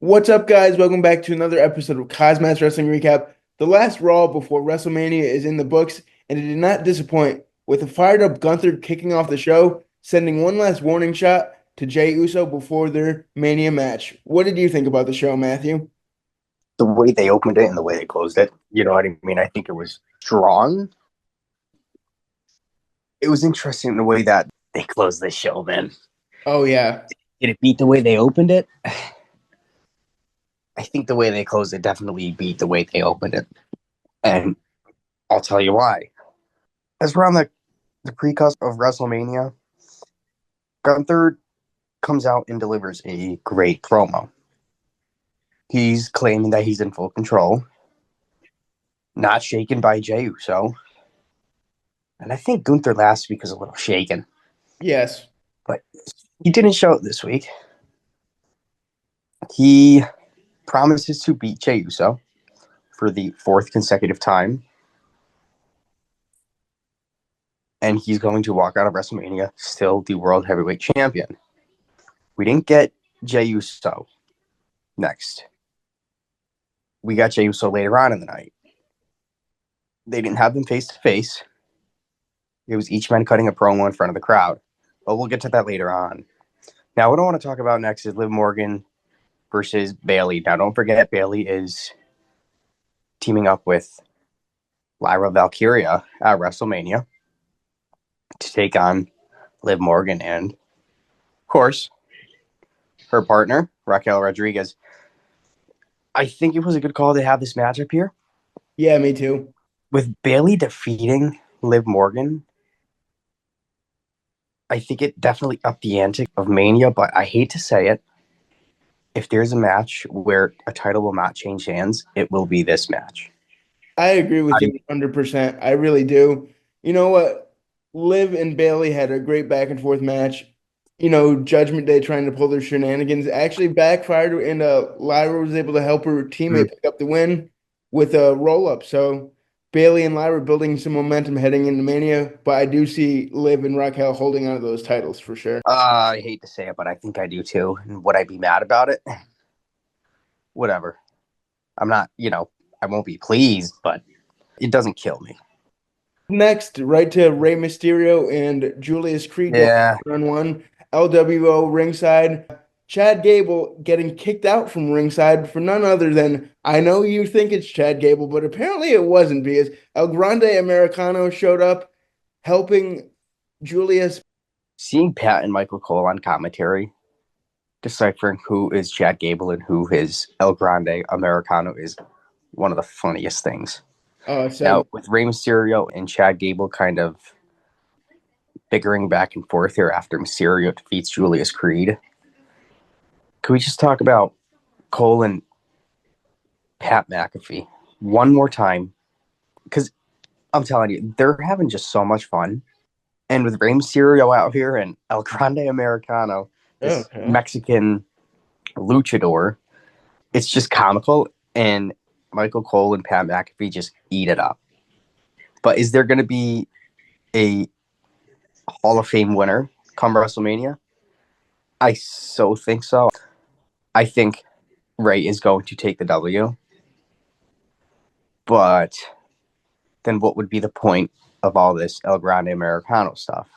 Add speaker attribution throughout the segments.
Speaker 1: What's up, guys? Welcome back to another episode of KozMatt's Wrestling Recap. The last Raw before WrestleMania is in the books, and it did not disappoint, with a fired-up Gunther kicking off the show, sending one last warning shot to Jey Uso before their Mania match. What did you think about the show, Matthew?
Speaker 2: The way they opened it and the way they closed it. You know what I mean? I think it was strong. It was interesting the way that they closed this show, man.
Speaker 1: Oh, yeah.
Speaker 2: Did it beat the way they opened it? I think the way they closed it definitely beat the way they opened it. And I'll tell you why. As we're on the pre-cusp of WrestleMania, Gunther comes out and delivers a great promo. He's claiming that he's in full control, not shaken by Jey Uso. And I think Gunther last week was a little shaken.
Speaker 1: Yes.
Speaker 2: But he didn't show it this week. He promises to beat Jey Uso for the fourth consecutive time. And he's going to walk out of WrestleMania still the World Heavyweight Champion. We didn't get Jey Uso next. We got Jey Uso later on in the night. They didn't have them face-to-face. It was each man cutting a promo in front of the crowd. But we'll get to that later on. Now, what I want to talk about next is Liv Morgan versus Bayley. Now, don't forget, Bayley is teaming up with Lyra Valkyria at WrestleMania to take on Liv Morgan and, of course, her partner, Raquel Rodriguez. I think it was a good call to have this matchup here.
Speaker 1: Yeah, me too.
Speaker 2: With Bayley defeating Liv Morgan, I think it definitely upped the ante of Mania, but I hate to say it. If there's a match where a title will not change hands, it will be this match.
Speaker 1: I agree with you 100%. I really do. You know what? Liv and Bayley had a great back and forth match. You know, Judgment Day trying to pull their shenanigans actually backfired, and Lyra was able to help her teammate pick up the win with a roll up. So Bayley and Lyra building some momentum heading into Mania, but I do see Liv and Raquel holding on to those titles for sure.
Speaker 2: I hate to say it, but I think I do too. And would I be mad about it? Whatever. I'm not, I won't be pleased, but it doesn't kill me.
Speaker 1: Next, right to Rey Mysterio and Julius Creed on one. LWO ringside. Chad Gable getting kicked out from ringside for none other than, I know you think it's Chad Gable, but apparently it wasn't, because El Grande Americano showed up helping Julius.
Speaker 2: Seeing Pat and Michael Cole on commentary, deciphering who is Chad Gable and who is El Grande Americano is one of the funniest things. Now, with Rey Mysterio and Chad Gable kind of bickering back and forth here after Mysterio defeats Julius Creed, can we just talk about Cole and Pat McAfee one more time? Because I'm telling you, they're having just so much fun. And with Rey Mysterio out here and El Grande Americano, this Mexican luchador, it's just comical. And Michael Cole and Pat McAfee just eat it up. But is there going to be a Hall of Fame winner come WrestleMania? I so think so. I think Rey is going to take the W. But then what would be the point of all this El Grande Americano stuff?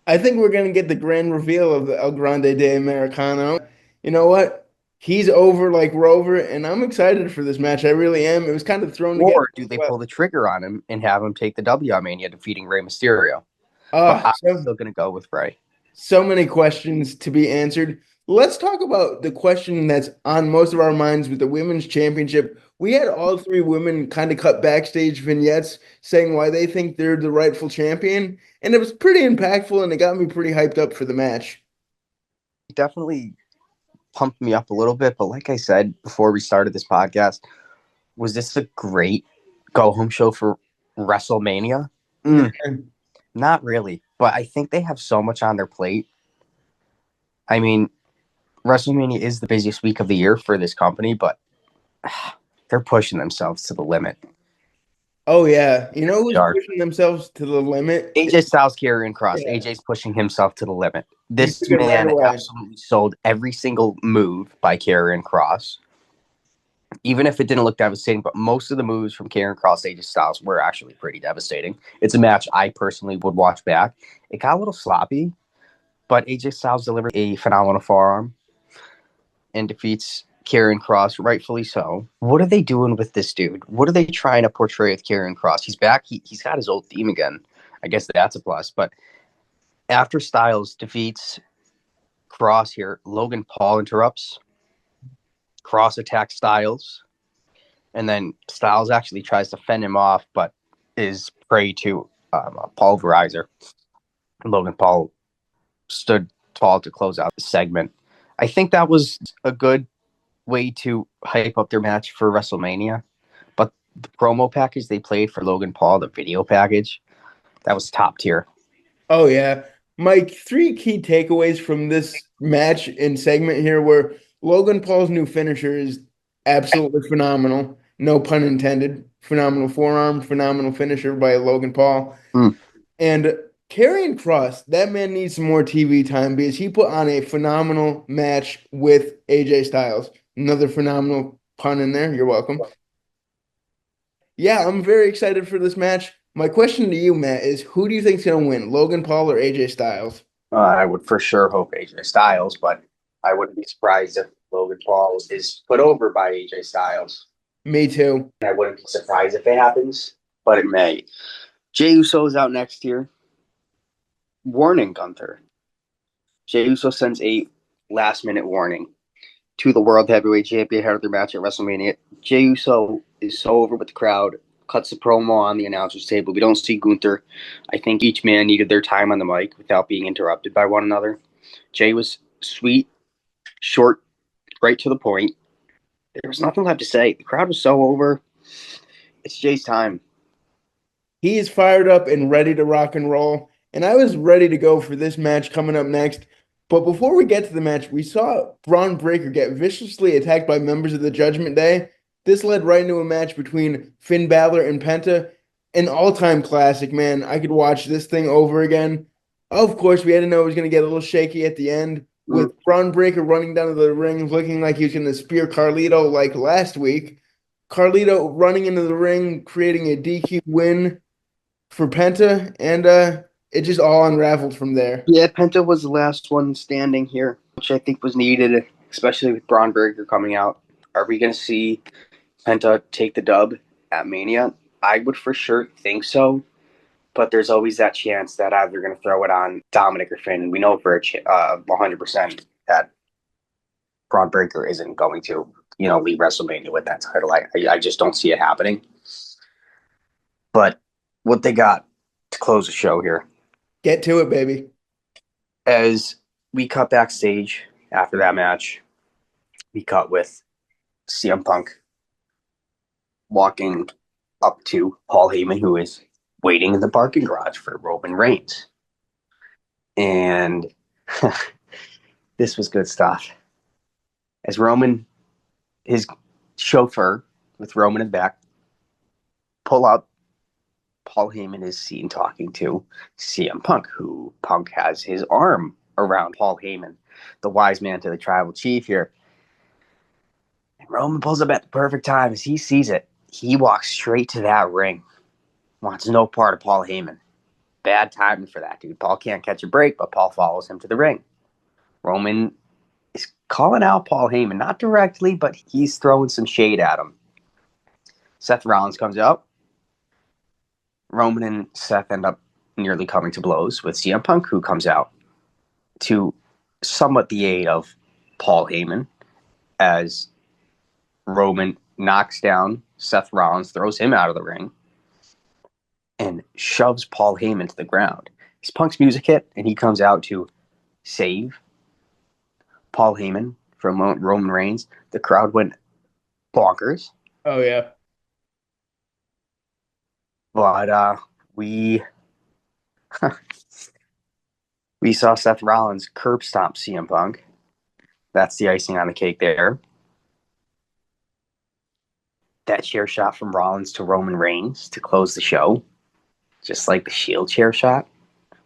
Speaker 1: I think we're going to get the grand reveal of the El Grande de Americano. You know what? He's over like Rover, and I'm excited for this match. I really am. It was kind of thrown together.
Speaker 2: Or do they pull the trigger on him and have him take the W on Mania, defeating Rey Mysterio? But I'm still going to go with Rey.
Speaker 1: So many questions to be answered. Let's talk about the question that's on most of our minds with the Women's Championship. We had all three women kind of cut backstage vignettes saying why they think they're the rightful champion, and it was pretty impactful, and it got me pretty hyped up for the match.
Speaker 2: It definitely pumped me up a little bit, but like I said before we started this podcast, was this a great go-home show for WrestleMania? Not really, but I think they have so much on their plate. I mean, WrestleMania is the busiest week of the year for this company, but they're pushing themselves to the limit.
Speaker 1: Oh yeah, you know
Speaker 2: Yes, they
Speaker 1: who's
Speaker 2: are.
Speaker 1: pushing themselves to the limit?
Speaker 2: AJ Styles, Karrion Kross.
Speaker 1: Yeah,
Speaker 2: AJ's pushing himself to the limit.
Speaker 1: he
Speaker 2: This
Speaker 1: took it right
Speaker 2: man
Speaker 1: away.
Speaker 2: absolutely sold every single move by Karrion Kross, even if it didn't look devastating. But most of the moves from Karrion Kross, AJ Styles, were actually pretty devastating. It's a match I personally would watch back. It got a little sloppy, but AJ Styles delivered a phenomenal forearm and defeats Karrion Kross, rightfully so. What are they doing with this dude? What are they trying to portray with Karrion Kross? He's back. He's got his old theme again. I guess that's a plus. But after Styles defeats Kross here, Logan Paul interrupts. Kross attacks Styles. And then Styles actually tries to fend him off, but is prey to a pulverizer. Logan Paul stood tall to close out the segment. I think that was a good way to hype up their match for WrestleMania. But the promo package they played for Logan Paul, the video package, that was top tier.
Speaker 1: Oh yeah, Mike. Three key takeaways from this match and segment here were Logan Paul's new finisher is absolutely phenomenal. No pun intended. Phenomenal forearm, phenomenal finisher by Logan Paul.
Speaker 2: Mm.
Speaker 1: And Karrion Kross, that man needs some more TV time because he put on a phenomenal match with AJ Styles. Another phenomenal pun in there. You're welcome. Yeah, I'm very excited for this match. My question to you, Matt, is who do you think's going to win, Logan Paul or AJ Styles?
Speaker 2: I would for sure hope AJ Styles, but I wouldn't be surprised if Logan Paul is put over by AJ Styles.
Speaker 1: Me too.
Speaker 2: I wouldn't be surprised if it happens, but it may. Jey Uso is out next year. Warning, Gunther. Jey Uso sends a last-minute warning to the World Heavyweight Champion ahead of their match at WrestleMania. Jey Uso is so over with the crowd, cuts the promo on the announcer's table. We don't see Gunther. I think each man needed their time on the mic without being interrupted by one another. Jey was sweet, short, right to the point. There was nothing left to say. The crowd was so over. It's Jay's time.
Speaker 1: He is fired up and ready to rock and roll. And I was ready to go for this match coming up next. But before we get to the match, we saw Braun Breaker get viciously attacked by members of the Judgment Day. This led right into a match between Finn Balor and Penta. An all-time classic, man. I could watch this thing over again. Of course, we had to know it was going to get a little shaky at the end with Braun Breaker running down to the ring looking like he was going to spear Carlito like last week. Carlito running into the ring, creating a DQ win for Penta, and it just all unraveled from there.
Speaker 2: Yeah, Penta was the last one standing here, which I think was needed, especially with Braun Breaker coming out. Are we going to see Penta take the dub at Mania? I would for sure think so, but there's always that chance that either going to throw it on Dominic or Finn, and we know for 100% that Braun Breaker isn't going to, leave WrestleMania with that title. I just don't see it happening. But what they got to close the show here,
Speaker 1: Get to it, baby.
Speaker 2: as we cut backstage after that match, we cut with CM Punk walking up to Paul Heyman, who is waiting in the parking garage for Roman Reigns. And this was good stuff. As Roman, his chauffeur with Roman in the back, pull up, Paul Heyman is seen talking to CM Punk, who Punk has his arm around Paul Heyman, the wise man to the tribal chief here. And Roman pulls up at the perfect time. As he sees it, he walks straight to that ring. Wants no part of Paul Heyman. Bad timing for that dude. Paul can't catch a break, but Paul follows him to the ring. Roman is calling out Paul Heyman, not directly, but he's throwing some shade at him. Seth Rollins comes out. Roman and Seth end up nearly coming to blows with CM Punk, who comes out to somewhat the aid of Paul Heyman as Roman knocks down Seth Rollins, throws him out of the ring, and shoves Paul Heyman to the ground. His Punk's music hit, and he comes out to save Paul Heyman from Roman Reigns. The crowd went bonkers.
Speaker 1: Oh, yeah.
Speaker 2: But we saw Seth Rollins curb stomp CM Punk. That's the icing on the cake there. that chair shot from Rollins to Roman Reigns to close the show, just like the Shield chair shot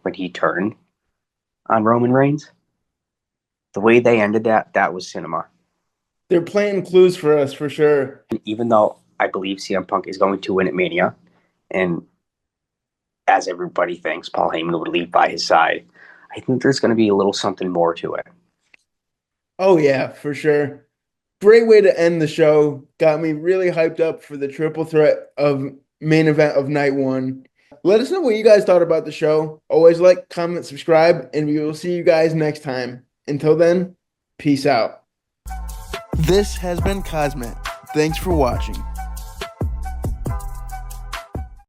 Speaker 2: when he turned on Roman Reigns. The way they ended that was cinema.
Speaker 1: They're planting clues for us for sure.
Speaker 2: Even though I believe CM Punk is going to win at Mania, and as everybody thinks, Paul Heyman would leave by his side, I think there's going to be a little something more to it.
Speaker 1: Oh, yeah, for sure. Great way to end the show. Got me really hyped up for the triple threat of main event of night one. Let us know what you guys thought about the show. Always like, comment, subscribe, and we will see you guys next time. Until then, peace out. This has been KozMatt. Thanks for watching.